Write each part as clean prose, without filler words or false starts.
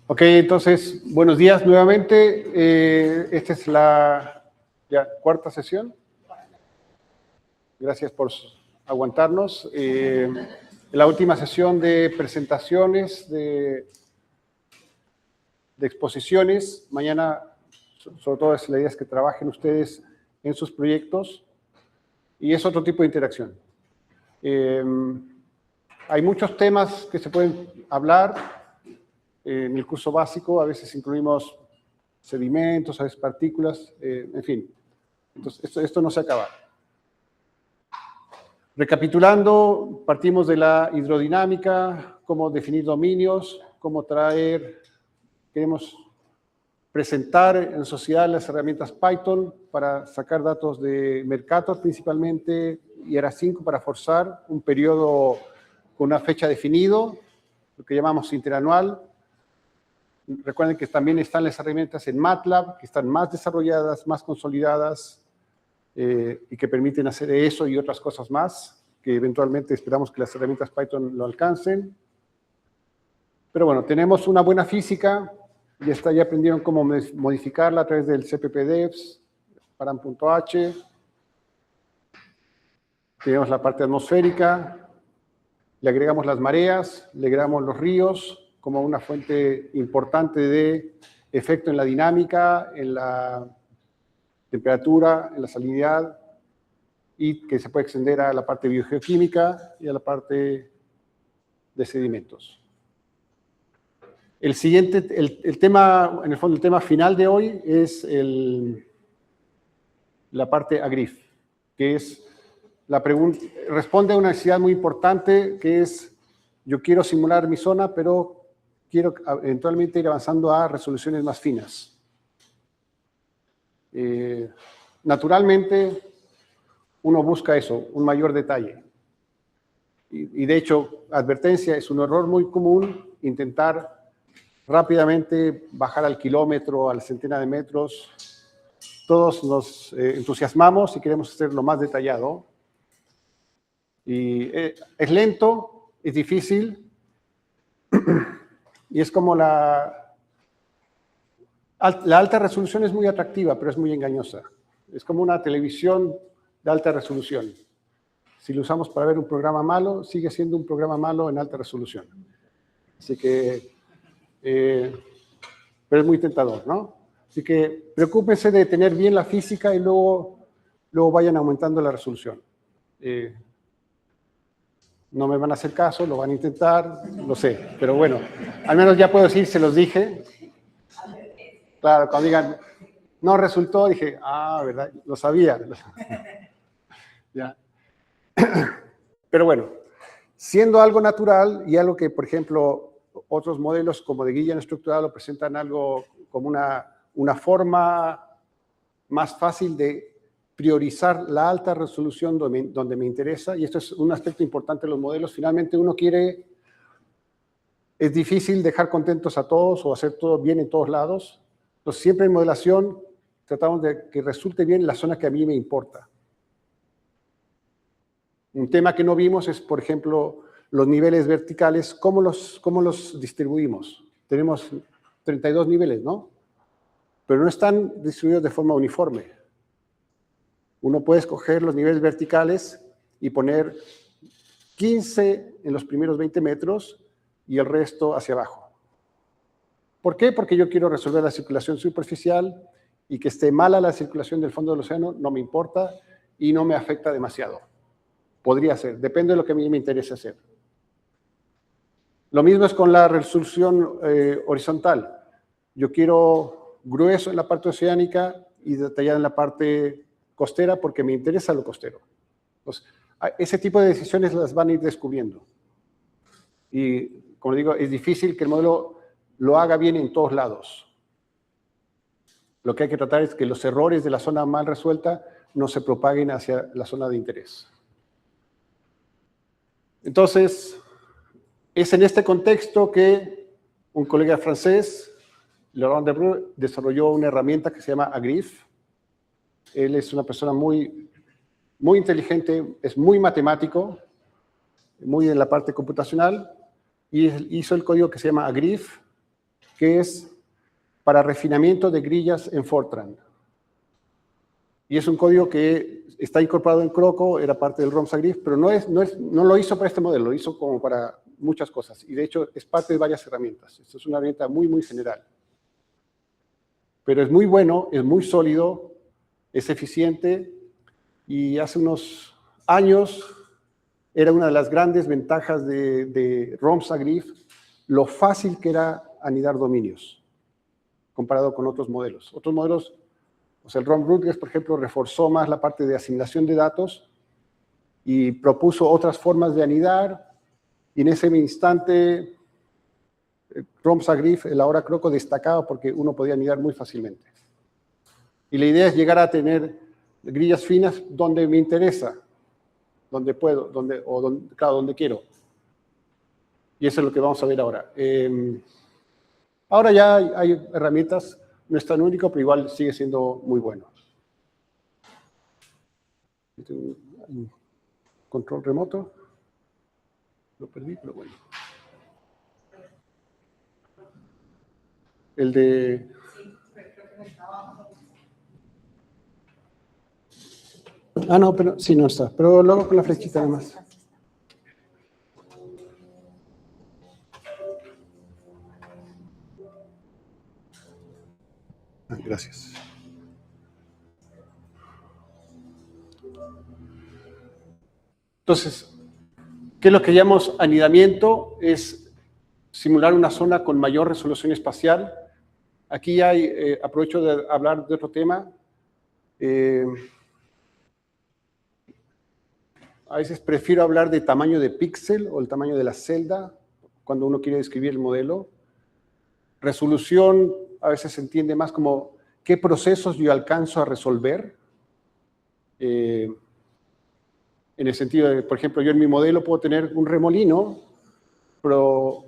Ok, entonces, buenos días nuevamente. Esta es la cuarta sesión. Gracias por aguantarnos. La última sesión de presentaciones, de exposiciones. Mañana, sobre todo, la idea es que trabajen ustedes en sus proyectos y es otro tipo de interacción. Hay muchos temas que se pueden hablar. En el curso básico a veces incluimos sedimentos, a veces partículas, en fin. Entonces, esto no se acaba. Recapitulando, partimos de la hidrodinámica, cómo definir dominios, cómo queremos presentar en sociedad las herramientas Python para sacar datos de Mercator principalmente, y era 5 para forzar un periodo con una fecha definido, lo que llamamos interanual. Recuerden que también están las herramientas en MATLAB, que están más desarrolladas, más consolidadas, y que permiten hacer eso y otras cosas más, que eventualmente esperamos que las herramientas Python lo alcancen. Pero bueno, tenemos una buena física, ya aprendieron cómo modificarla a través del CPP-Devs, param.h. Tenemos la parte atmosférica, le agregamos las mareas, le agregamos los ríos, como una fuente importante de efecto en la dinámica, en la temperatura, en la salinidad, y que se puede extender a la parte biogeoquímica y a la parte de sedimentos. El siguiente, el tema, en el fondo, el tema final de hoy es la parte AGRIF, que es la pregunta, responde a una necesidad muy importante, que es, yo quiero simular mi zona, pero quiero eventualmente ir avanzando a resoluciones más finas. Naturalmente, uno busca eso, un mayor detalle. Y de hecho, advertencia, es un error muy común intentar rápidamente bajar al kilómetro, a la centena de metros. Todos nos entusiasmamos y queremos hacerlo más detallado. Y es lento, es difícil, y es como la alta resolución es muy atractiva, pero es muy engañosa. Es como una televisión de alta resolución. Si lo usamos para ver un programa malo, sigue siendo un programa malo en alta resolución. Así que, pero es muy tentador, ¿no? Así que preocúpense de tener bien la física y luego vayan aumentando la resolución. No me van a hacer caso, lo van a intentar, lo sé, pero bueno, al menos ya puedo decir, se los dije. Claro, cuando digan, no resultó, dije, ¿verdad? Lo sabía. Ya. Pero bueno, siendo algo natural y algo que, por ejemplo, otros modelos como de Guillen estructural lo presentan algo como una forma más fácil de priorizar la alta resolución donde me interesa, y esto es un aspecto importante de los modelos. Finalmente uno es difícil dejar contentos a todos o hacer todo bien en todos lados. Entonces siempre en modelación tratamos de que resulte bien la zona que a mí me importa. Un tema que no vimos es, por ejemplo, los niveles verticales, ¿cómo los distribuimos? Tenemos 32 niveles, ¿no? Pero no están distribuidos de forma uniforme. Uno puede escoger los niveles verticales y poner 15 en los primeros 20 metros y el resto hacia abajo. ¿Por qué? Porque yo quiero resolver la circulación superficial y que esté mala la circulación del fondo del océano, no me importa y no me afecta demasiado. Podría ser, depende de lo que a mí me interese hacer. Lo mismo es con la resolución horizontal. Yo quiero grueso en la parte oceánica y detallado en la parte costera porque me interesa lo costero. Entonces, ese tipo de decisiones las van a ir descubriendo. Y, como digo, es difícil que el modelo lo haga bien en todos lados. Lo que hay que tratar es que los errores de la zona mal resuelta no se propaguen hacia la zona de interés. Entonces, es en este contexto que un colega francés, Laurent Debreu, desarrolló una herramienta que se llama AGRIF. Él es una persona muy inteligente, es muy matemático, muy en la parte computacional, y hizo el código que se llama AGRIF, que es para refinamiento de grillas en Fortran. Y es un código que está incorporado en Croco, era parte del ROMSAGRIF, pero no lo hizo para este modelo, lo hizo como para muchas cosas. Y de hecho es parte de varias herramientas. Esto es una herramienta muy, muy general. Pero es muy bueno, es muy sólido, es eficiente y hace unos años era una de las grandes ventajas de ROMSAGRIF, lo fácil que era anidar dominios comparado con otros modelos. Otros modelos, o sea, el ROM-Rutgers, por ejemplo, reforzó más la parte de asignación de datos y propuso otras formas de anidar, y en ese instante ROMSAGRIF, el ahora Croco, destacaba porque uno podía anidar muy fácilmente. Y la idea es llegar a tener grillas finas donde me interesa, donde puedo, donde quiero. Y eso es lo que vamos a ver ahora. Ahora ya hay herramientas, no es tan único, pero igual sigue siendo muy bueno. Un control remoto. Lo perdí, pero bueno. El de... Ah, no, pero sí, no está. Pero luego con la flechita además. Gracias. Entonces, ¿qué es lo que llamamos anidamiento? Es simular una zona con mayor resolución espacial. Aquí hay, aprovecho de hablar de otro tema. A veces prefiero hablar de tamaño de píxel o el tamaño de la celda cuando uno quiere describir el modelo. Resolución a veces se entiende más como qué procesos yo alcanzo a resolver. En el sentido de, por ejemplo, yo en mi modelo puedo tener un remolino, pero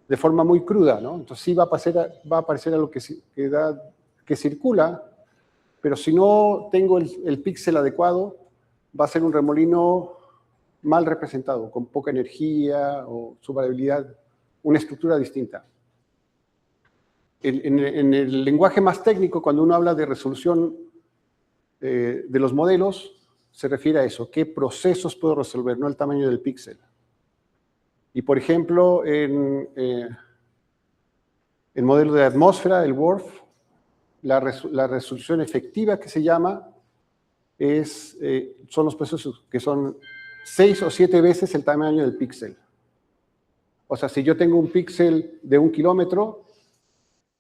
de forma muy cruda, ¿no? Entonces sí va a aparecer algo que circula, pero si no tengo el píxel adecuado, va a ser un remolino mal representado, con poca energía o su variabilidad, una estructura distinta. En el lenguaje más técnico, cuando uno habla de resolución de los modelos, se refiere a eso, qué procesos puedo resolver, no el tamaño del píxel. Y por ejemplo, en el modelo de atmósfera, el WRF, la resolución efectiva que se llama, son los procesos que son 6 o 7 veces el tamaño del píxel. O sea, si yo tengo un píxel de 1 kilómetro,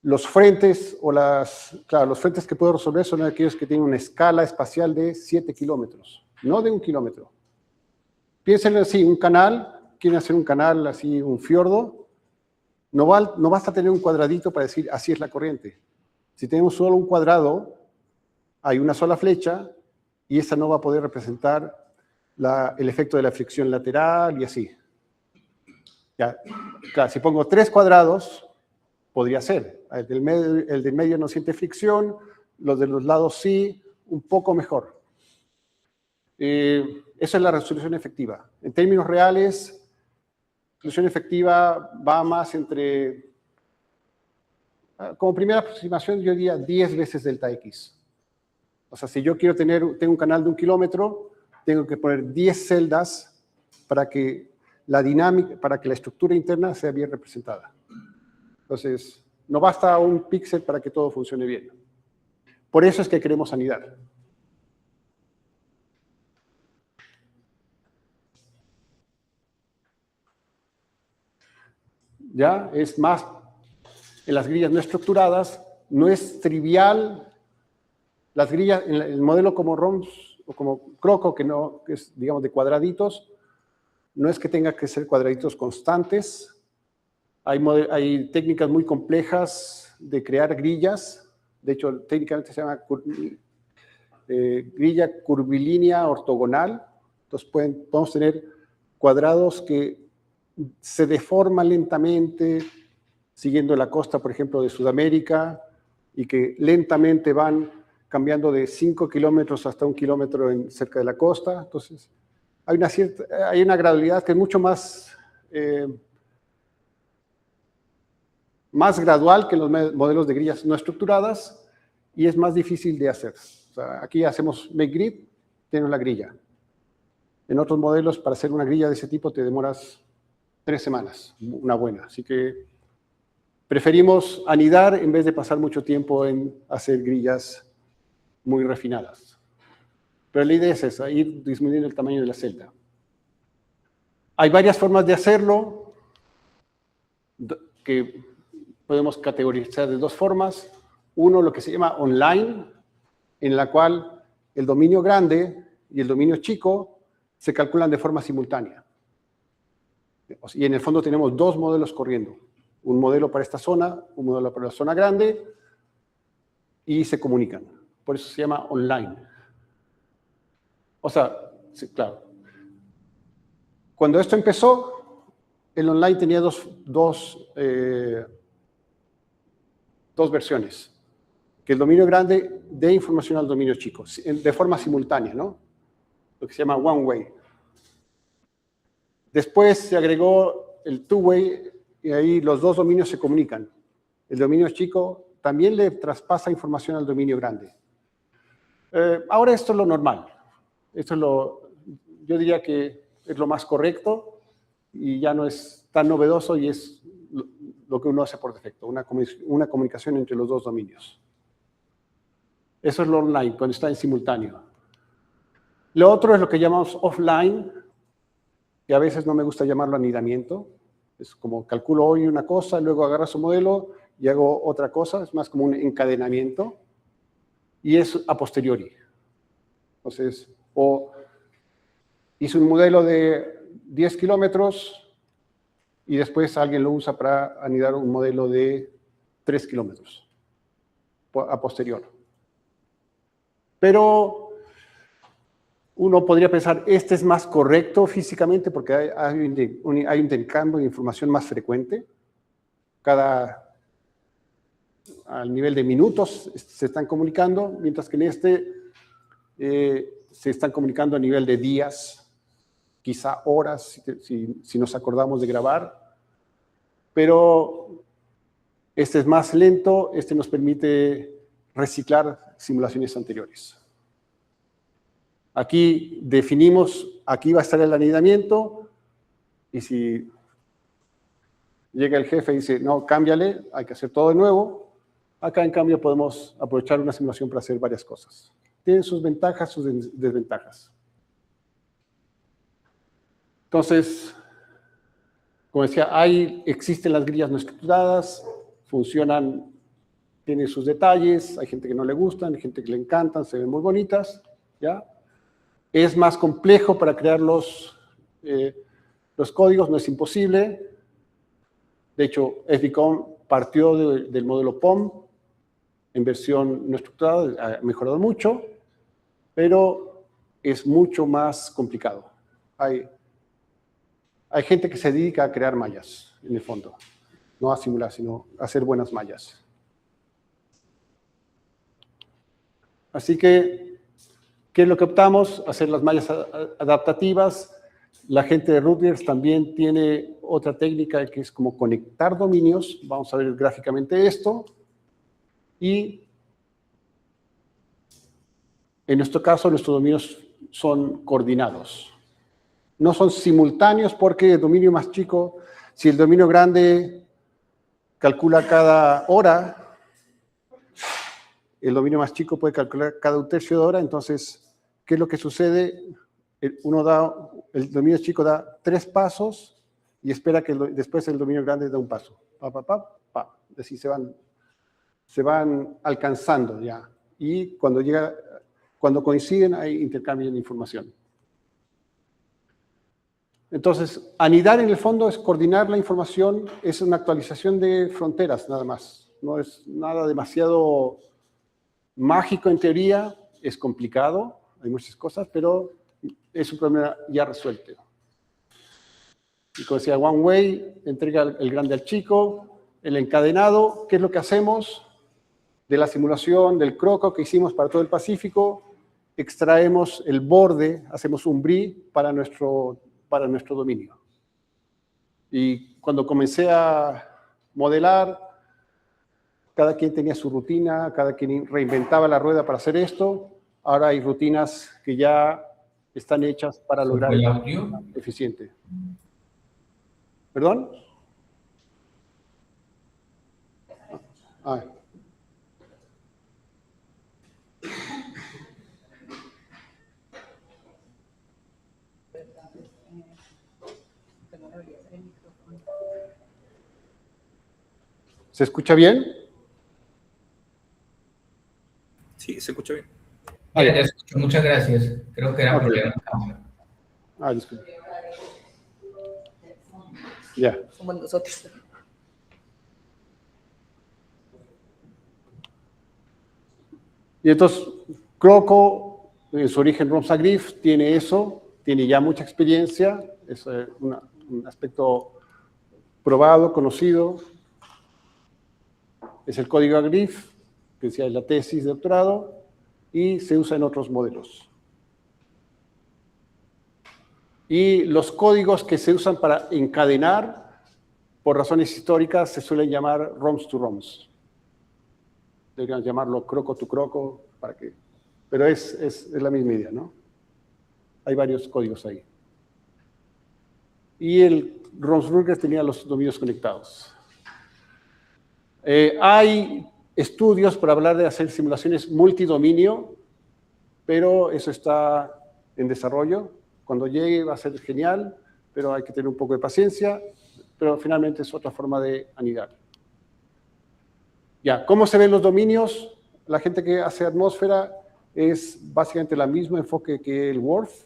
los frentes los frentes que puedo resolver son aquellos que tienen una escala espacial de 7 kilómetros, no de 1 kilómetro. Piensen así, un canal, quieren hacer un canal así, un fiordo, no basta tener un cuadradito para decir así es la corriente. Si tenemos solo un cuadrado, hay una sola flecha y esa no va a poder representar el efecto de la fricción lateral y así. Ya, claro, si pongo 3 cuadrados, podría ser. El del medio no siente fricción, los de los lados sí, un poco mejor. Esa es la resolución efectiva. En términos reales, resolución efectiva va más entre, como primera aproximación, yo diría 10 veces delta X. O sea, si yo tengo un canal de 1 kilómetro, tengo que poner 10 celdas para que la estructura interna sea bien representada. Entonces, no basta un píxel para que todo funcione bien. Por eso es que queremos anidar. Ya, es más, en las grillas no estructuradas, no es trivial. Las grillas, en el modelo como ROMS o como Croco, que es, digamos, de cuadraditos, no es que tenga que ser cuadraditos constantes. Hay técnicas muy complejas de crear grillas. De hecho, técnicamente se llama grilla curvilínea ortogonal. Entonces, podemos tener cuadrados que se deforman lentamente, siguiendo la costa, por ejemplo, de Sudamérica, y que lentamente van cambiando de 5 kilómetros hasta 1 kilómetro cerca de la costa. Entonces, hay una gradualidad que es mucho más más gradual que los modelos de grillas no estructuradas y es más difícil de hacer. O sea, aquí hacemos make grid, tenemos la grilla. En otros modelos, para hacer una grilla de ese tipo, te demoras 3 semanas, una buena. Así que preferimos anidar en vez de pasar mucho tiempo en hacer grillas muy refinadas. Pero la idea es esa, ir disminuyendo el tamaño de la celda. Hay varias formas de hacerlo, que podemos categorizar de 2 formas. Uno, lo que se llama online, en la cual el dominio grande y el dominio chico se calculan de forma simultánea. Y en el fondo tenemos 2 modelos corriendo. Un modelo para esta zona, un modelo para la zona grande, y se comunican. Por eso se llama online. O sea, sí, claro. Cuando esto empezó, el online tenía dos versiones. Que el dominio grande dé información al dominio chico, de forma simultánea, ¿no? Lo que se llama one way. Después se agregó el two way y ahí los 2 dominios se comunican. El dominio chico también le traspasa información al dominio grande. Ahora esto es lo normal. Esto es yo diría que es lo más correcto y ya no es tan novedoso y es lo que uno hace por defecto, una comunicación entre los 2 dominios. Eso es lo online, cuando está en simultáneo. Lo otro es lo que llamamos offline, que a veces no me gusta llamarlo anidamiento. Es como calculo hoy una cosa, luego agarro su modelo y hago otra cosa. Es más como un encadenamiento. Y es a posteriori. Entonces, o hice un modelo de 10 kilómetros y después alguien lo usa para anidar un modelo de 3 kilómetros a posterior. Pero uno podría pensar, este es más correcto físicamente porque hay un intercambio de información más frecuente. Al nivel de minutos se están comunicando, mientras que en este se están comunicando a nivel de días, quizá horas, si nos acordamos de grabar. Pero este es más lento, este nos permite reciclar simulaciones anteriores. Aquí definimos, aquí va a estar el anidamiento, y si llega el jefe y dice, no, cámbiale, hay que hacer todo de nuevo, acá en cambio podemos aprovechar una simulación para hacer varias cosas. Tienen sus ventajas, sus desventajas. Entonces, como decía, existen las grillas no estructuradas, funcionan, tienen sus detalles, hay gente que no le gustan, hay gente que le encantan, se ven muy bonitas, ¿ya? Es más complejo para crear los códigos, no es imposible. De hecho, FBCom partió del modelo POM en versión no estructurada, ha mejorado mucho, pero es mucho más complicado. Hay gente que se dedica a crear mallas, en el fondo. No a simular, sino a hacer buenas mallas. Así que, ¿qué es lo que optamos? Hacer las mallas adaptativas. La gente de Rutgers también tiene otra técnica que es como conectar dominios. Vamos a ver gráficamente esto. Y en nuestro caso, nuestros dominios son coordinados. No son simultáneos porque el dominio más chico, si el dominio grande calcula cada hora, el dominio más chico puede calcular cada 1/3 de hora. Entonces, ¿qué es lo que sucede? El dominio chico da 3 pasos y espera que después el dominio grande da un paso. Así se van alcanzando ya. Y cuando coinciden hay intercambio de información. Entonces, anidar en el fondo es coordinar la información, es una actualización de fronteras nada más. No es nada demasiado mágico en teoría, es complicado, hay muchas cosas, pero es un problema ya resuelto. Y como decía, one way, entrega el grande al chico, el encadenado, ¿qué es lo que hacemos? De la simulación del croco que hicimos para todo el Pacífico, extraemos el borde, hacemos un brie para nuestro dominio. Y cuando comencé a modelar, cada quien tenía su rutina, cada quien reinventaba la rueda para hacer esto. Ahora hay rutinas que ya están hechas para lograr el audio eficiente. ¿Perdón? Ah. ¿Se escucha bien? Sí, se escucha bien. Ya te escucho, muchas gracias. Creo que era problema de cámara. Ah, disculpe. Ya. Somos nosotros. Y entonces, Croco, en su origen Romsa-Griff, tiene eso, tiene ya mucha experiencia, es un aspecto probado, conocido. Es el código AGRIF, que decía en la tesis de doctorado, y se usa en otros modelos. Y los códigos que se usan para encadenar, por razones históricas, se suelen llamar ROMs to ROMs. Deberían llamarlo croco to croco, para que... pero es la misma idea, ¿no? Hay varios códigos ahí. Y el Romsburger tenía los dominios conectados. Hay estudios para hablar de hacer simulaciones multidominio, pero eso está en desarrollo. Cuando llegue va a ser genial, pero hay que tener un poco de paciencia, pero finalmente es otra forma de anidar. Ya, ¿cómo se ven los dominios? La gente que hace atmósfera es básicamente el mismo enfoque que el WRF.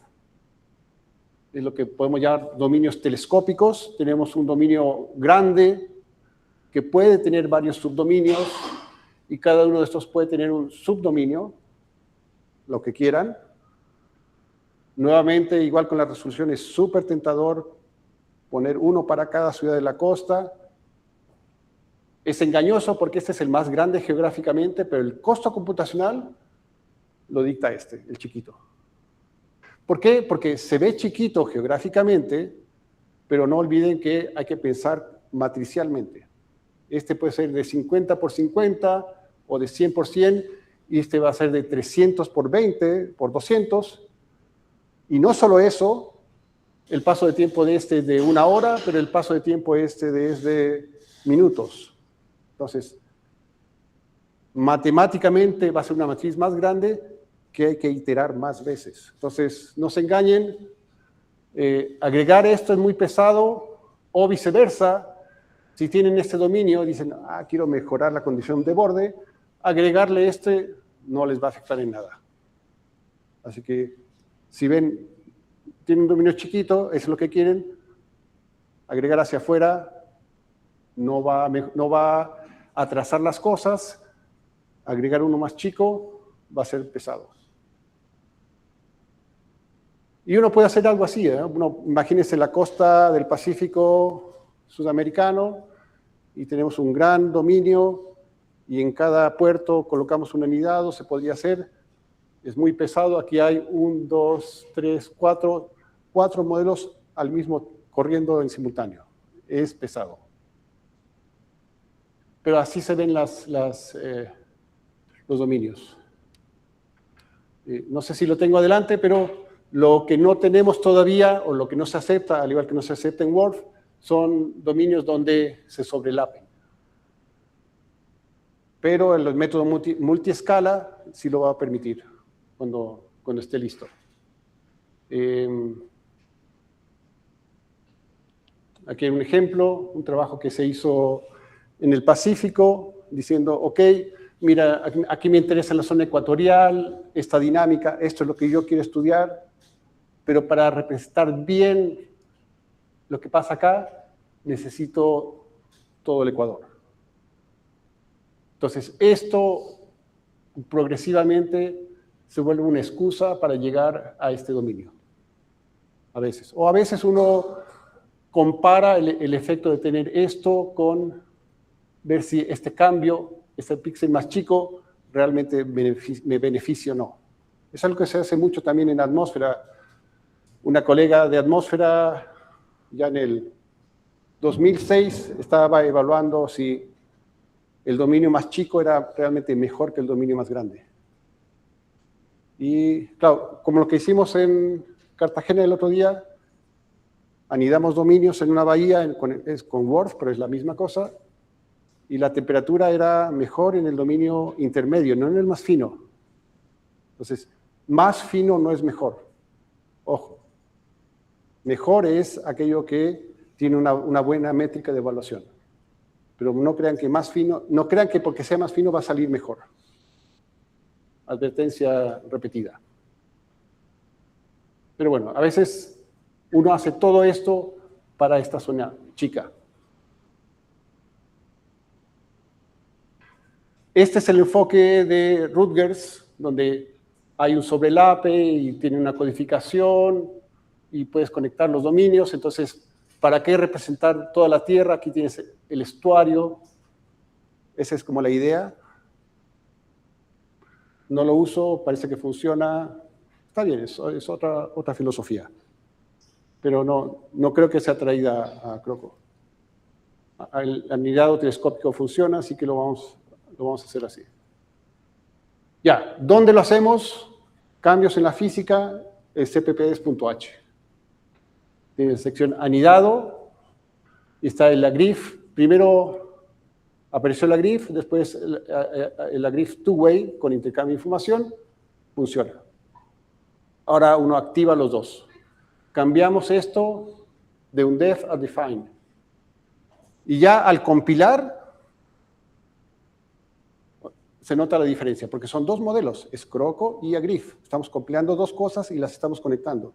Es lo que podemos llamar dominios telescópicos. Tenemos un dominio grande que puede tener varios subdominios y cada uno de estos puede tener un subdominio, lo que quieran. Nuevamente, igual con la resolución, es súper tentador poner uno para cada ciudad de la costa. Es engañoso porque este es el más grande geográficamente, pero el costo computacional lo dicta este, el chiquito. ¿Por qué? Porque se ve chiquito geográficamente, pero no olviden que hay que pensar matricialmente. Este puede ser de 50 por 50 o de 100 por 100, y este va a ser de 300 por 20 por 200. Y no solo eso, el paso de tiempo de este es de 1 hora, pero el paso de tiempo este es de minutos. Entonces, matemáticamente va a ser una matriz más grande que hay que iterar más veces. Entonces, no se engañen, agregar esto es muy pesado, o viceversa. Si tienen este dominio, dicen, quiero mejorar la condición de borde, agregarle este no les va a afectar en nada. Así que, si ven, tienen un dominio chiquito, eso es lo que quieren, agregar hacia afuera no va a atrasar las cosas, agregar uno más chico va a ser pesado. Y uno puede hacer algo así, ¿eh? Imagínense la costa del Pacífico sudamericano y tenemos un gran dominio y en cada puerto colocamos un anidado, se podría hacer. Es muy pesado, aquí hay 1, 2, 3, 4 modelos al mismo corriendo en simultáneo. Es pesado. Pero así se ven los dominios. No sé si lo tengo adelante, pero lo que no tenemos todavía, o lo que no se acepta, al igual que no se acepta en WRF, son dominios donde se sobrelapen. Pero el método multiescala sí lo va a permitir cuando esté listo. Aquí hay un ejemplo, un trabajo que se hizo en el Pacífico, diciendo, ok, mira, aquí me interesa la zona ecuatorial, esta dinámica, esto es lo que yo quiero estudiar, pero para representar bien lo que pasa acá, necesito todo el Ecuador. Entonces, esto progresivamente se vuelve una excusa para llegar a este dominio. A veces. O a veces uno compara el efecto de tener esto con ver si este cambio, este píxel más chico, realmente me beneficia o no. Es algo que se hace mucho también en atmósfera. Una colega de atmósfera, ya en el 2006, estaba evaluando si el dominio más chico era realmente mejor que el dominio más grande. Y claro, como lo que hicimos en Cartagena el otro día, anidamos dominios en una bahía es con WRF, pero es la misma cosa, y la temperatura era mejor en el dominio intermedio, no en el más fino. Entonces, más fino no es mejor. Ojo. Mejor es aquello que tiene una buena métrica de evaluación. Pero no crean que más fino, no crean que porque sea más fino va a salir mejor. Advertencia repetida. Pero bueno, a veces uno hace todo esto para esta zona chica. Este es el enfoque de Rutgers, donde hay un sobrelape y tiene una codificación y puedes conectar los dominios. Entonces, ¿para qué representar toda la Tierra? Aquí tienes el estuario. Esa es como la idea. No lo uso, parece que funciona. Está bien, es otra filosofía. Pero no creo que sea traída a Croco. El anidado telescópico funciona, así que lo vamos a hacer así. Ya, ¿dónde lo hacemos? Cambios en la física, cppdes.h. Tiene sección anidado, y está el Lagriff. Primero apareció el Lagriff, después el Lagriff two-way con intercambio de información, funciona. Ahora uno activa los dos. Cambiamos esto de undef a define. Y ya al compilar, se nota la diferencia, porque son dos modelos, es Croco y Agrif. Estamos compilando dos cosas y las estamos conectando.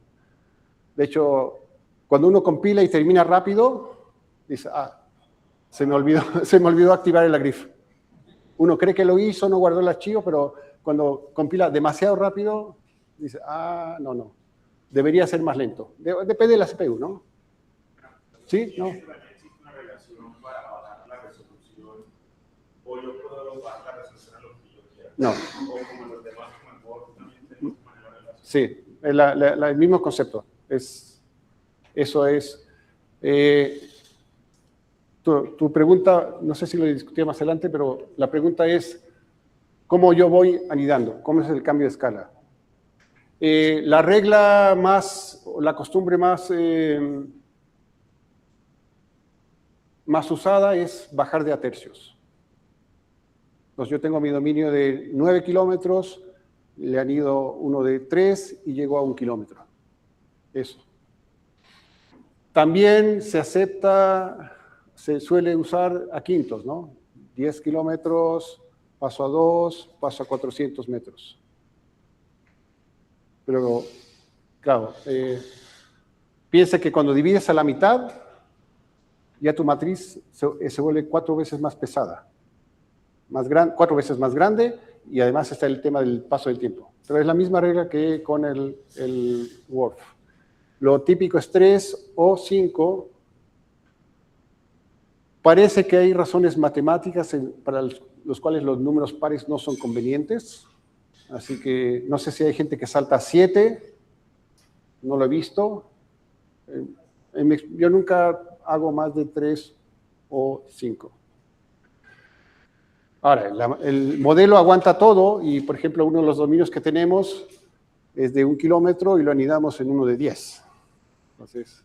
De hecho, cuando uno compila y termina rápido, dice, se me olvidó activar el Agrif. Uno cree que lo hizo, no guardó el archivo, pero cuando compila demasiado rápido, dice, no. Debería ser más lento. Depende de la CPU, ¿no? ¿Sí? ¿No? O yo puedo bajar la resolución a lo que yo quiera. No. O como los demás, como el Word, también tenemos que manejar la relación. Sí, el mismo concepto. Eso es. Tu pregunta, no sé si lo discutí más adelante, pero la pregunta es, ¿cómo yo voy anidando? ¿Cómo es el cambio de escala? La regla más, la costumbre más usada es bajar de a tercios. Entonces yo tengo mi dominio de 9 kilómetros, le anido uno de 3 y llego a 1 kilómetro. Eso. También se suele usar a quintos, ¿no? 10 kilómetros, paso a 2, paso a 400 metros. Pero, claro, piensa que cuando divides a la mitad, ya tu matriz se vuelve 4 veces más pesada. 4 veces más grande, y además está el tema del paso del tiempo. Pero es la misma regla que con el WRF. Lo típico es 3 o 5. Parece que hay razones matemáticas para los cuales los números pares no son convenientes. Así que no sé si hay gente que salta a 7. No lo he visto. Yo nunca hago más de 3 o 5. Ahora, el modelo aguanta todo y, por ejemplo, uno de los dominios que tenemos es de 1 kilómetro y lo anidamos en uno de 10. Entonces,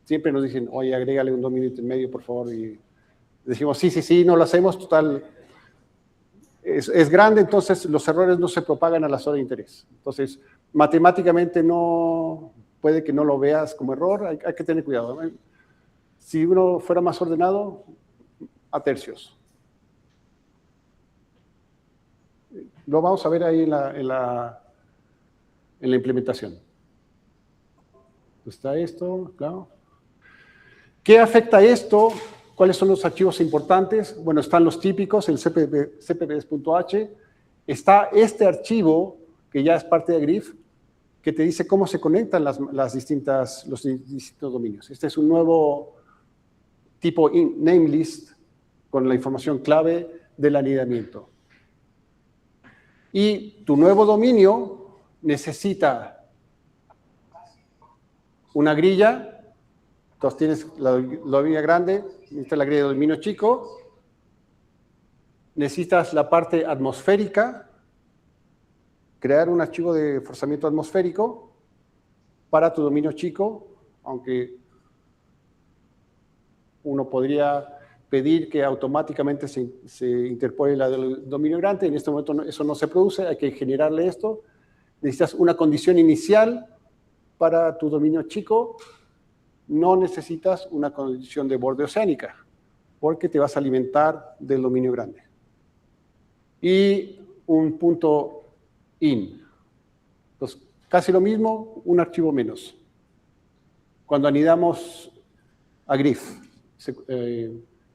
siempre nos dicen, oye, agrégale un dominio intermedio, por favor. Y decimos, sí, no lo hacemos, total. Es grande, entonces los errores no se propagan a la zona de interés. Entonces, matemáticamente puede que no lo veas como error, hay que tener cuidado. Si uno fuera más ordenado, a tercios. Lo vamos a ver ahí en la implementación. Está esto, claro. ¿Qué afecta esto? ¿Cuáles son los archivos importantes? Bueno, están los típicos, el cppdes.h. Está este archivo, que ya es parte de Agrif, que te dice cómo se conectan los distintos dominios. Este es un nuevo tipo namelist con la información clave del anidamiento. Y tu nuevo dominio necesita una grilla. Entonces tienes la grilla grande, necesitas la grilla de dominio chico, necesitas la parte atmosférica, crear un archivo de forzamiento atmosférico para tu dominio chico, aunque uno podría pedir que automáticamente se interpole la del dominio grande. En este momento eso no se produce, hay que generarle esto. Necesitas una condición inicial para tu dominio chico, no necesitas una condición de borde oceánica, porque te vas a alimentar del dominio grande. Y un punto in. Entonces, casi lo mismo, un archivo menos. Cuando anidamos a GRIF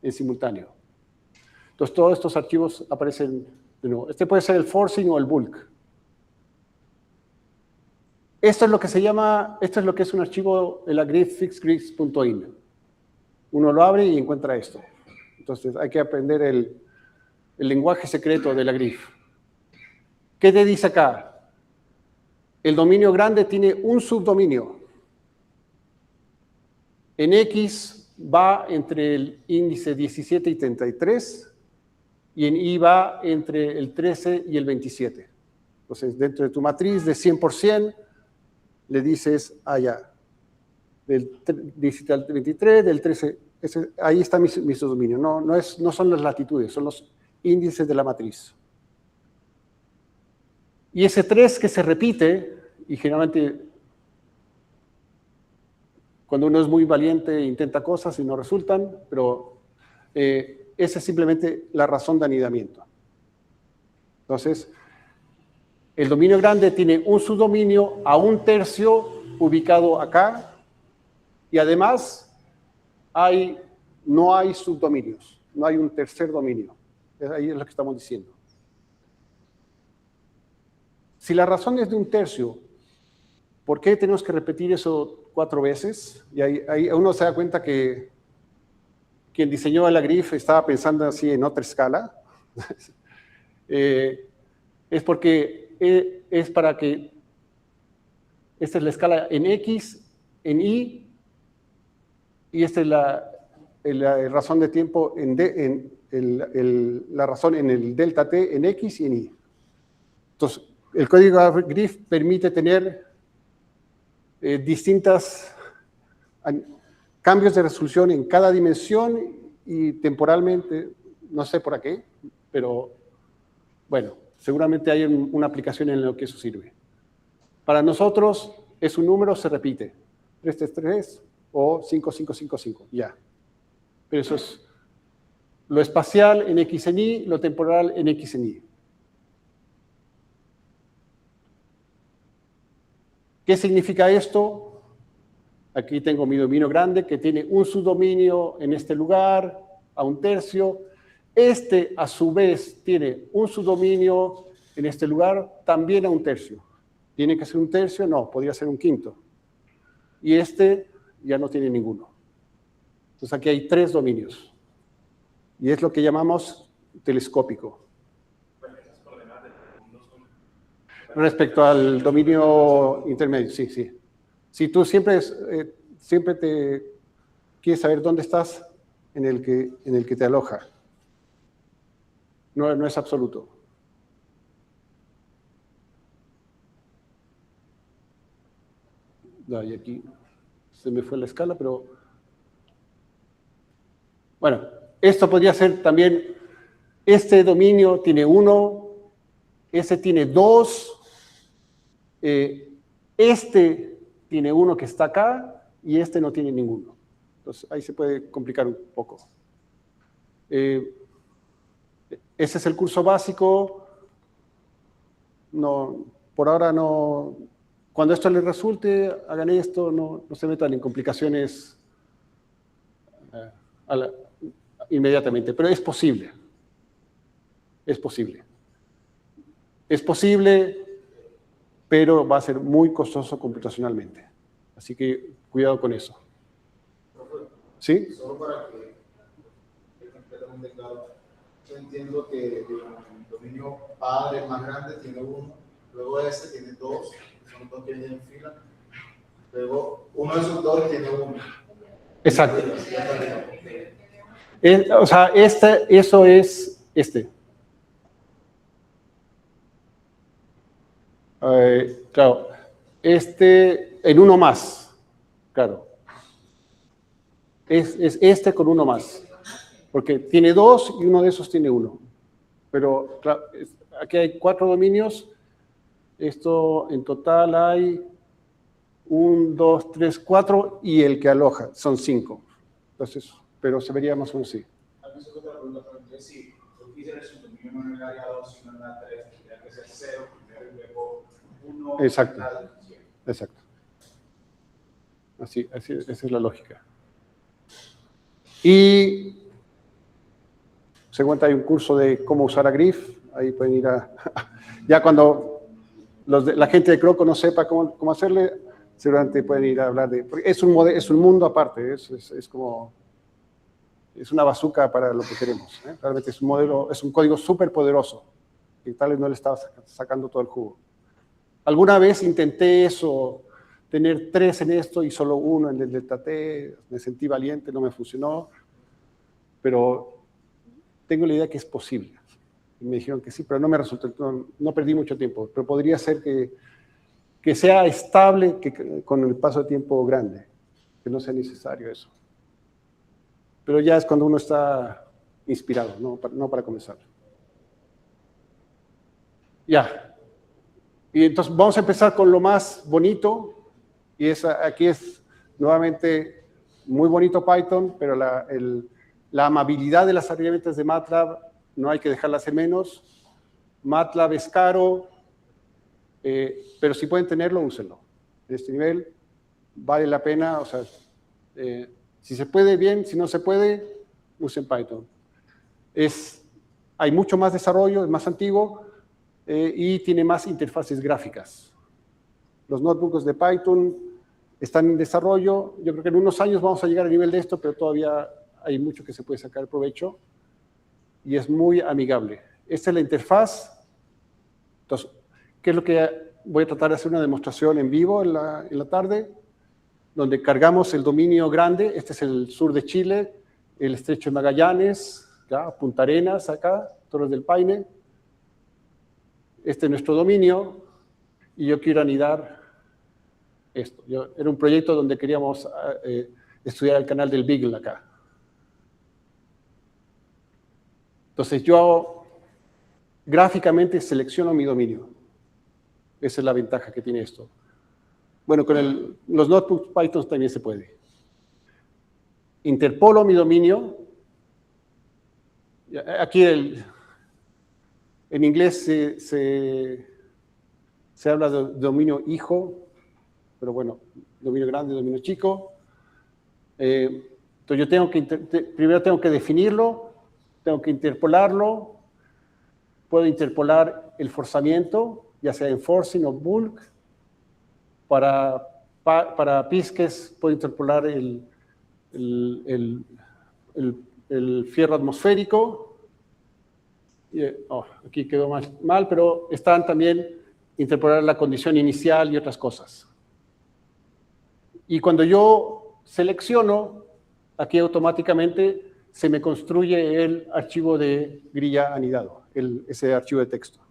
en simultáneo. Entonces, todos estos archivos aparecen de nuevo. Este puede ser el forcing o el bulk. Esto es lo que se llama, esto es lo que es un archivo de la GRIF fixedgrids.in. Uno lo abre y encuentra esto. Entonces, hay que aprender el lenguaje secreto de la GRIF. ¿Qué te dice acá? El dominio grande tiene un subdominio. En X va entre el índice 17 y 33, y en Y va entre el 13 y el 27. Entonces, dentro de tu matriz de 100%, le dices, ya, del 17 al 23, del 13, ahí está mi subdominio. No son las latitudes, son los índices de la matriz. Y ese 3 que se repite, y generalmente cuando uno es muy valiente intenta cosas y no resultan, pero esa es simplemente la razón de anidamiento. Entonces, el dominio grande tiene un subdominio a un tercio ubicado acá, y además no hay subdominios, no hay un tercer dominio. Ahí es lo que estamos diciendo. Si la razón es de un tercio, ¿por qué tenemos que repetir eso 4 veces? Y ahí uno se da cuenta que quien diseñó la GRIF estaba pensando así en otra escala. Es porque es para que esta es la escala en X, en Y, y esta es la razón de tiempo la razón en el delta T en X y en Y. Entonces, el código GRIF permite tener distintas cambios de resolución en cada dimensión y temporalmente, no sé por qué, pero bueno, seguramente hay una aplicación en la que eso sirve. Para nosotros es un número, se repite, 333 o 5555, ya. Pero eso es lo espacial en X en Y, lo temporal en X en Y. ¿Qué significa esto? Aquí tengo mi dominio grande que tiene un subdominio en este lugar a un tercio. Este, a su vez, tiene un subdominio en este lugar también a un tercio. ¿Tiene que ser un tercio? No, podría ser un quinto. Y este ya no tiene ninguno. Entonces aquí hay 3 dominios. Y es lo que llamamos telescópico. Respecto al dominio intermedio, sí, sí. Si tú siempre te quieres saber dónde estás en el que te aloja. No es absoluto. Y aquí se me fue la escala, pero... Bueno, esto podría ser también... Este dominio tiene 1, este tiene 2, este tiene 1 que está acá y este no tiene ninguno. Entonces, ahí se puede complicar un poco. Ese es el curso básico. No, por ahora no... Cuando esto les resulte, hagan esto, no se metan en complicaciones inmediatamente, pero es posible. Es posible. Es posible, pero va a ser muy costoso computacionalmente. Así que cuidado con eso. ¿Sí? Solo para que esté completamente claro. Yo entiendo que el dominio padre más grande tiene 1, luego este tiene 2, son 2 que vienen en fila, luego uno de esos 2 tiene 1. Exacto. O sea, eso es este. Claro, en uno más, claro. Es este con uno más, porque tiene 2 y uno de esos tiene 1. Pero claro, aquí hay 4 dominios. Esto en total hay 1, 2, 3, 4 y el que aloja son 5. Entonces, pero se vería más o menos así. A mí se me otra pregunta, pero entonces si tú quisieras un dominio no en el área 2, sino en la 3, tendría que ser 0 primero y luego 1. Exacto. Exacto. Así, esa es la lógica. Y según hay un curso de cómo usar a Grif, ahí pueden ir a... Ya cuando la gente de Croco no sepa cómo hacerle, seguramente pueden ir a hablar de... Porque es un mundo aparte, es como... Es una bazooka para lo que queremos. Realmente es un código súper poderoso, y tal vez no le estaba sacando todo el jugo. Alguna vez intenté eso, tener 3 en esto y solo 1 en el delta T, me sentí valiente, no me funcionó, pero tengo la idea que es posible. Y me dijeron que sí, pero no me resultó, no perdí mucho tiempo, pero podría ser que sea estable con el paso de tiempo grande, que no sea necesario eso. Pero ya es cuando uno está inspirado, no para comenzar. Ya. Y entonces vamos a empezar con lo más bonito, y aquí es nuevamente muy bonito Python, pero la amabilidad de las herramientas de MATLAB no hay que dejarlas en menos. MATLAB es caro, pero si pueden tenerlo, úsenlo. En este nivel vale la pena, o sea, si se puede, bien, si no se puede, usen Python. Hay mucho más desarrollo, es más antiguo, y tiene más interfaces gráficas. Los notebooks de Python están en desarrollo. Yo creo que en unos años vamos a llegar al nivel de esto, pero todavía hay mucho que se puede sacar provecho y es muy amigable. Esta es la interfaz. Entonces, ¿qué es lo que voy a tratar de hacer una demostración en vivo en la tarde? Donde cargamos el dominio grande. Este es el sur de Chile, el estrecho de Magallanes, ¿ya? Punta Arenas acá, Torres del Paine. Este es nuestro dominio y yo quiero anidar esto. Era un proyecto donde queríamos estudiar el canal del Beagle acá. Entonces yo gráficamente selecciono mi dominio. Esa es la ventaja que tiene esto. Bueno, con los notebooks Python también se puede. Interpolo mi dominio. Aquí en inglés se habla de dominio hijo, pero bueno, dominio grande, dominio chico. Entonces yo primero tengo que definirlo, tengo que interpolarlo, puedo interpolar el forzamiento, ya sea en forcing o bulk. Para Pisces puedo interpolar el fierro atmosférico. Aquí quedó mal, pero están también interpolar la condición inicial y otras cosas. Y cuando yo selecciono, aquí automáticamente se me construye el archivo de grilla anidado, ese archivo de texto.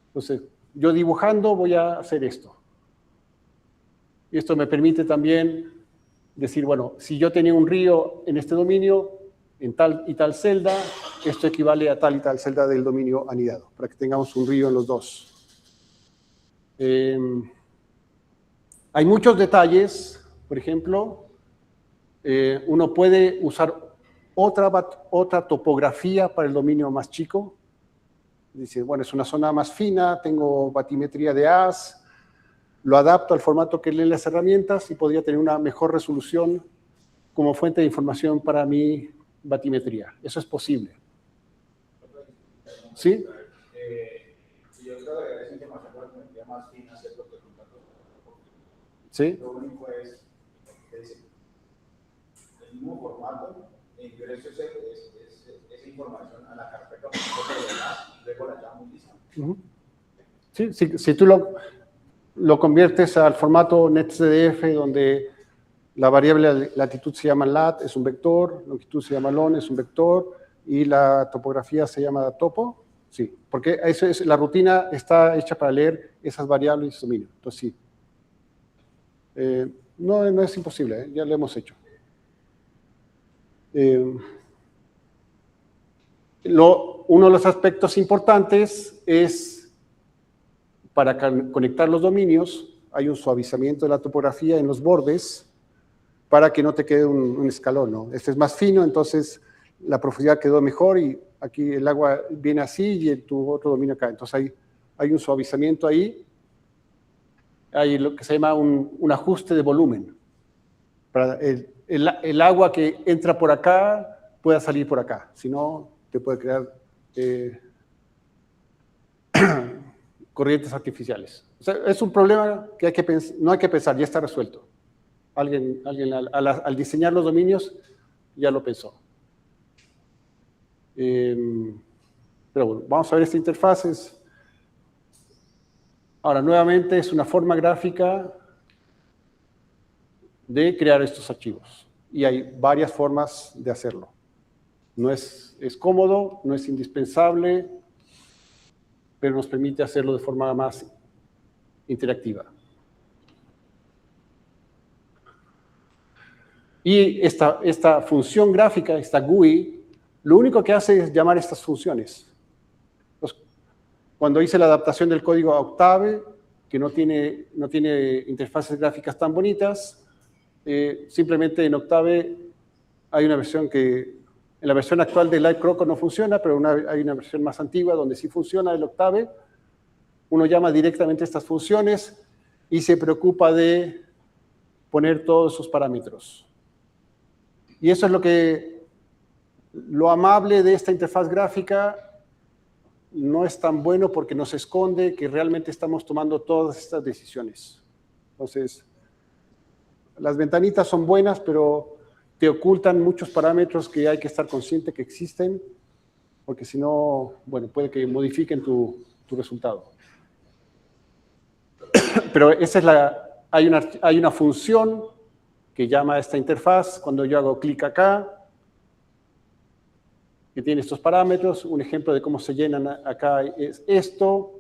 Entonces, yo dibujando voy a hacer esto. Y esto me permite también decir, bueno, si yo tenía un río en este dominio, en tal y tal celda, esto equivale a tal y tal celda del dominio anidado, para que tengamos un río en los dos. Hay muchos detalles, por ejemplo, uno puede usar otra topografía para el dominio más chico. Dice, bueno, es una zona más fina, tengo batimetría de AS, lo adapto al formato que leen las herramientas y podría tener una mejor resolución como fuente de información para mi batimetría. Eso es posible. ¿Sí? Si yo quiero agregar esa información para batimetría más fina, ¿cierto? ¿Sí? Lo único es el mismo formato, e ingreso esa información a la carpeta y luego la llamo lista. Sí, si tú lo conviertes al formato netcdf, donde la variable latitud se llama lat, es un vector, longitud se llama lon, es un vector, y la topografía se llama topo. sí, porque eso es, la rutina está hecha para leer esas variables y esos dominios. Entonces, sí. No es imposible, ya lo hemos hecho. Uno de los aspectos importantes es, para conectar los dominios, hay un suavizamiento de la topografía en los bordes para que no te quede un escalón, ¿no? Este es más fino, entonces la profundidad quedó mejor y aquí el agua viene así y tu otro dominio acá. Entonces hay un suavizamiento ahí. Hay lo que se llama un ajuste de volumen. Para el agua que entra por acá pueda salir por acá. Si no, te puede crear corrientes artificiales. O sea, es un problema que no hay que pensar, ya está resuelto. Alguien al diseñar los dominios ya lo pensó. Pero bueno, vamos a ver esta interfaz. Ahora, nuevamente es una forma gráfica de crear estos archivos. Y hay varias formas de hacerlo. No es cómodo, no es indispensable, pero nos permite hacerlo de forma más interactiva. Y esta función gráfica, esta GUI, lo único que hace es llamar estas funciones. Cuando hice la adaptación del código a Octave, que no tiene interfaces gráficas tan bonitas, simplemente en Octave hay una versión que, en la versión actual de Light Croco no funciona, pero hay una versión más antigua donde sí funciona el Octave. Uno llama directamente estas funciones y se preocupa de poner todos sus parámetros. Y eso es lo amable de esta interfaz gráfica. No es tan bueno porque nos esconde que realmente estamos tomando todas estas decisiones. Entonces, las ventanitas son buenas, pero te ocultan muchos parámetros que hay que estar consciente que existen, porque si no, bueno, puede que modifiquen tu resultado. Pero esa es hay una función que llama a esta interfaz. Cuando yo hago clic acá, que tiene estos parámetros, un ejemplo de cómo se llenan acá es esto.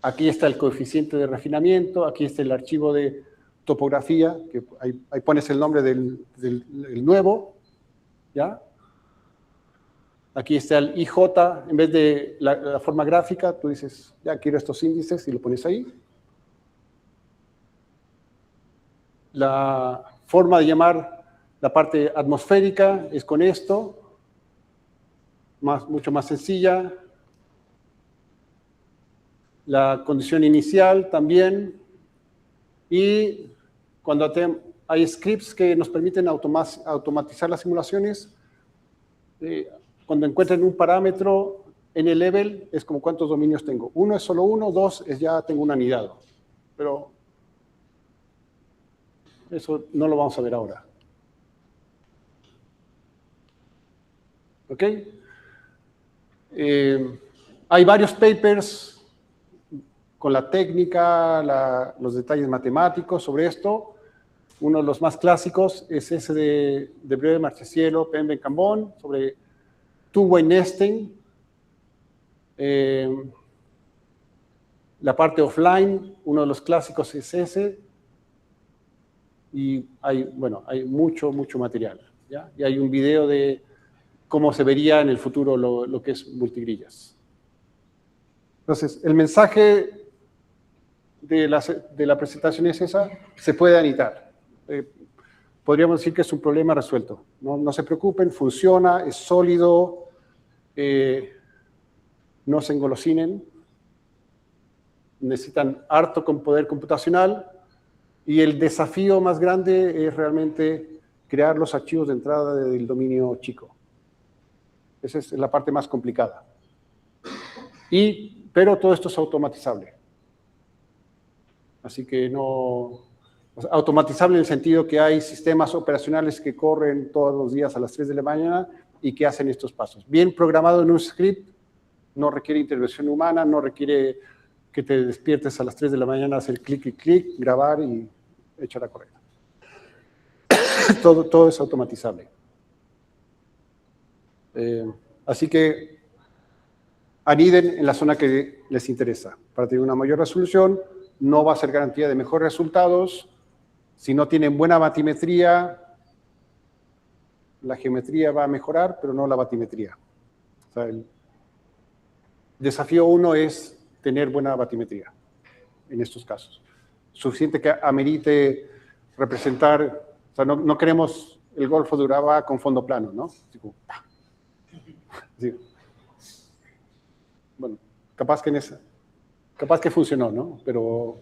Aquí está el coeficiente de refinamiento, aquí está el archivo de topografía, que ahí pones el nombre del nuevo, ¿ya? Aquí está el IJ, en vez de la forma gráfica, tú dices, ya quiero estos índices y lo pones ahí. La forma de llamar la parte atmosférica es con esto, mucho más sencilla. La condición inicial también. Y cuando hay scripts que nos permiten automatizar las simulaciones, cuando encuentren un parámetro en el level, es como cuántos dominios tengo. 1 es solo 1, 2 es ya tengo un anidado. Pero eso no lo vamos a ver ahora. ¿Ok? Hay varios papers con la técnica, los detalles matemáticos sobre esto. Uno de los más clásicos es ese de Breuer, Marchesielo, Pembe, Cambón, sobre two-way nesting. La parte offline, uno de los clásicos es ese. Y hay mucho material, ¿ya? Y hay un video de cómo se vería en el futuro lo que es multigrillas. Entonces, el mensaje de la presentación es esa: se puede anitar. Podríamos decir que es un problema resuelto. No se preocupen, funciona, es sólido, no se engolosinen, necesitan harto con poder computacional, y el desafío más grande es realmente crear los archivos de entrada del dominio chico. Esa es la parte más complicada. Pero todo esto es automatizable. Así que automatizable en el sentido que hay sistemas operacionales que corren todos los días a las 3 de la mañana y que hacen estos pasos. Bien programado en un script, no requiere intervención humana, no requiere que te despiertes a las 3 de la mañana, hacer clic y clic, grabar y echar a correr. Todo es automatizable. Así que aniden en la zona que les interesa. Para tener una mayor resolución, no va a ser garantía de mejores resultados. Si no tienen buena batimetría, la geometría va a mejorar, pero no la batimetría. O sea, el desafío 1 es tener buena batimetría en estos casos. Suficiente que amerite representar, o sea, no queremos el Golfo de Urabá con fondo plano, ¿no? Tipo, sí. Bueno, capaz que funcionó, ¿no? Pero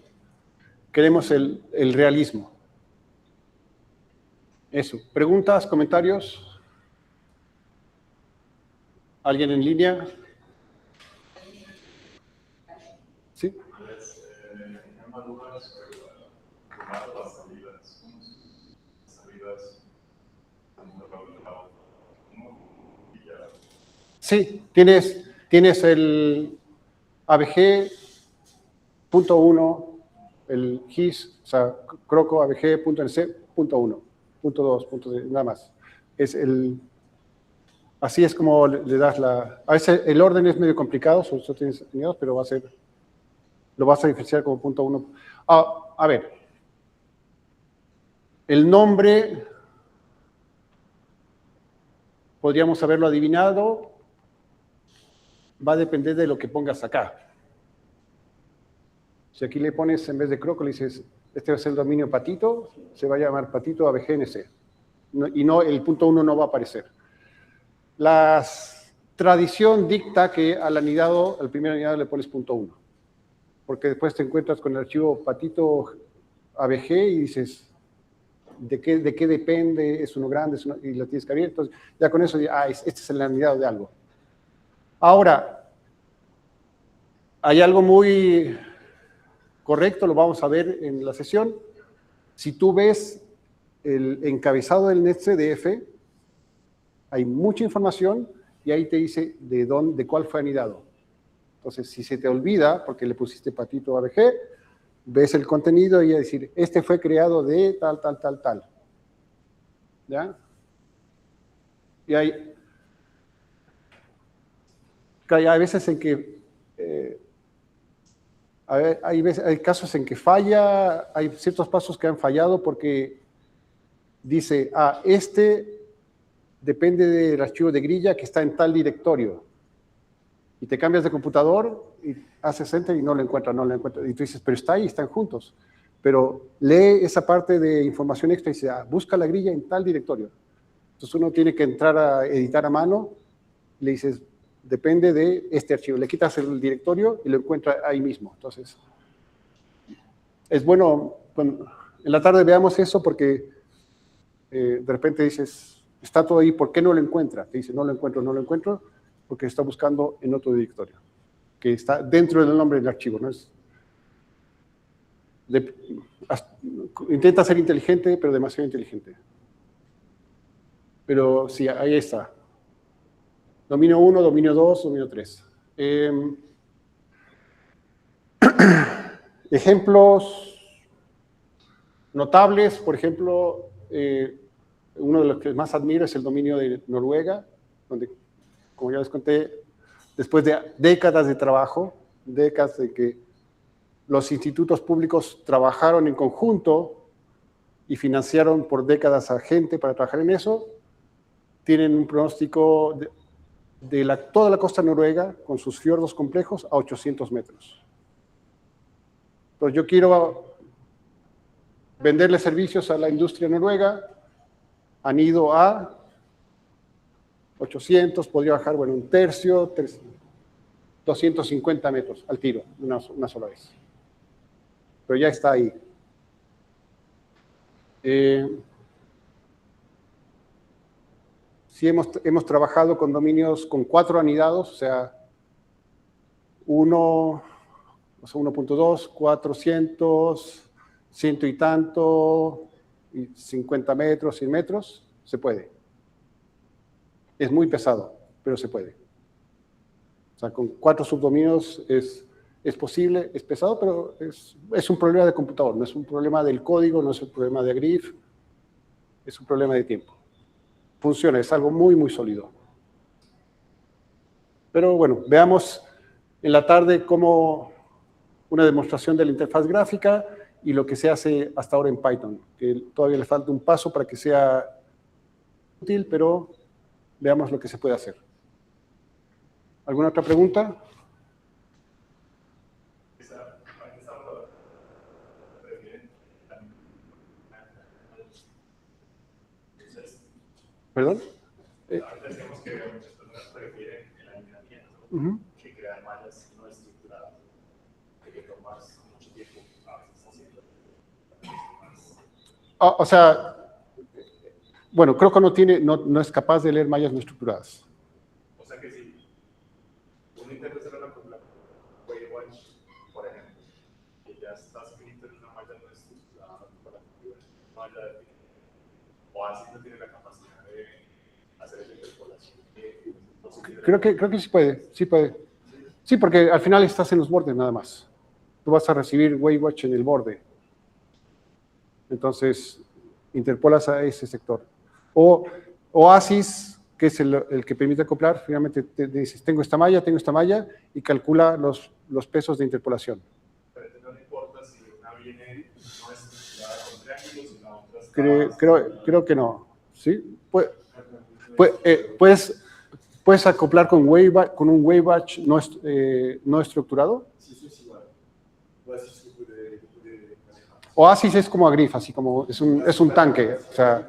queremos el realismo. Eso. ¿Preguntas, comentarios? ¿Alguien en línea? ¿Sí? Sí, tienes el ABG.1, el GIS, o sea, Croco, ABG.NC.1, .2, .3, nada más. Así es como le das la... A veces el orden es medio complicado, sobre todo tienes alineados, pero lo vas a diferenciar como .1. A ver, el nombre podríamos haberlo adivinado, va a depender de lo que pongas acá. Si aquí le pones, en vez de Croco, le dices, este va a ser el dominio patito, se va a llamar patito ABGNC. Y no, el .1 no va a aparecer. La tradición dicta que al primer anidado le pones .1. Porque después te encuentras con el archivo patito ABG y dices, ¿de qué depende? ¿Es uno grande? Y lo tienes que abrir. Entonces, ya con eso, este es el anidado de algo. Ahora, hay algo muy correcto, lo vamos a ver en la sesión. Si tú ves el encabezado del NetCDF, hay mucha información y ahí te dice de cuál fue anidado. Entonces, si se te olvida, porque le pusiste patito ABG, ves el contenido y a decir, este fue creado de tal, tal, tal, tal. ¿Ya? Y hay veces en que hay casos en que falla, hay ciertos pasos que han fallado porque dice, este depende del archivo de grilla que está en tal directorio. Y te cambias de computador y haces enter y no lo encuentras. Y tú dices, pero está ahí, están juntos. Pero lee esa parte de información extra y dice, busca la grilla en tal directorio. Entonces uno tiene que entrar a editar a mano, le dices, depende de este archivo. Le quitas el directorio y lo encuentra ahí mismo. Entonces, es bueno, en la tarde veamos eso porque de repente dices, está todo ahí, ¿por qué no lo encuentra? Te dice, no lo encuentro, porque está buscando en otro directorio, que está dentro del nombre del archivo. ¿No? Intenta ser inteligente, pero demasiado inteligente. Pero sí, ahí está. Dominio 1, dominio 2, dominio 3. Ejemplos notables, por ejemplo, uno de los que más admiro es el dominio de Noruega, donde, como ya les conté, después de décadas de trabajo, décadas de que los institutos públicos trabajaron en conjunto y financiaron por décadas a gente para trabajar en eso, tienen un pronóstico de toda la costa noruega, con sus fiordos complejos, a 800 metros. Entonces yo quiero venderle servicios a la industria noruega, han ido a 800, podría bajar, bueno, un tercio, 250 metros al tiro, una sola vez. Pero ya está ahí. Sí hemos trabajado con dominios con 4 anidados, o sea, 1.2, 400, 100 y tanto, 50 metros, 100 metros, se puede. Es muy pesado, pero se puede. O sea, con 4 subdominios es posible, es pesado, pero es un problema de computador, no es un problema del código, no es un problema de Agrif, es un problema de tiempo. Funciona, es algo muy, muy sólido. Pero bueno, veamos En la tarde, como una demostración de la interfaz gráfica y lo que se hace hasta ahora en Python, que todavía le falta un paso para que sea útil, pero veamos lo que se puede hacer. ¿Alguna otra pregunta? ¿Perdón? Decíamos que muchas personas prefieren el alineamiento que crear mallas no estructuradas, que tomas mucho tiempo a veces haciendo. O sea, bueno, creo que no es capaz de leer mallas no estructuradas. O sea que si uno intenta hacer una compra, Waywatch, por ejemplo, que ya está escrito en una malla no estructurada para malla de o así no tiene la capacidad de hacer esa interpolación. Creo que sí puede, sí puede. Sí, porque al final estás en los bordes nada más. Tú vas a recibir Waywatch en el borde. Entonces, interpolas a ese sector. O Oasis, que es el que permite acoplar, finalmente te dices, tengo esta malla, y calcula los pesos de interpolación. Pero no le importa si una viene no estructurada con triángulos y la otra está... Creo que no. ¿Sí? ¿Puedes acoplar con un Waywatch no estructurado? Sí, eso es igual. Oasis puede manejar. Oasis es como Agrif, así como es un tanque. O sea,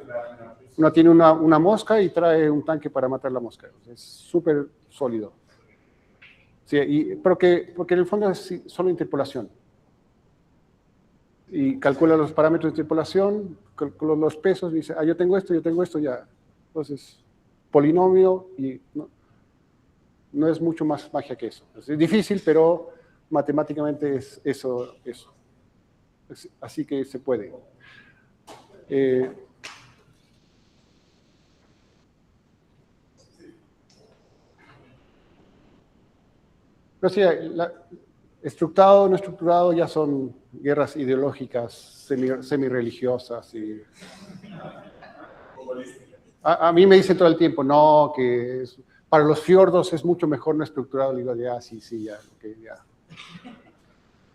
uno tiene una mosca y trae un tanque para matar la mosca. Es súper sólido. Sí, porque en el fondo es solo interpolación. Y calcula los parámetros de interpolación, calcula los pesos, y dice, yo tengo esto, ya. Entonces, polinomio, y no es mucho más magia que eso. Es difícil, pero matemáticamente es eso. Así que se puede. Pero sí, estructurado o no estructurado ya son guerras ideológicas, semi-religiosas. A mí me dicen todo el tiempo, no, que para los fiordos es mucho mejor no estructurado. Le digo, ya, sí, ya, okay, ya.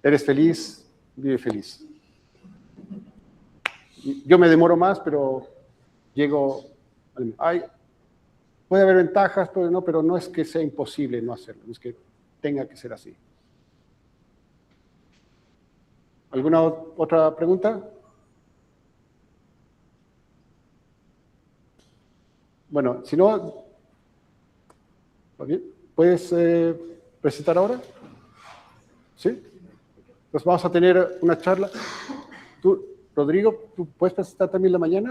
¿Eres feliz? Vive feliz. Yo me demoro más, pero llego... puede haber ventajas, pero no es que sea imposible no hacerlo, es que tenga que ser así. ¿Alguna otra pregunta? Bueno, si no, ¿puedes presentar ahora? ¿Sí? Pues vamos a tener una charla. Rodrigo, ¿tú puedes presentar también la mañana?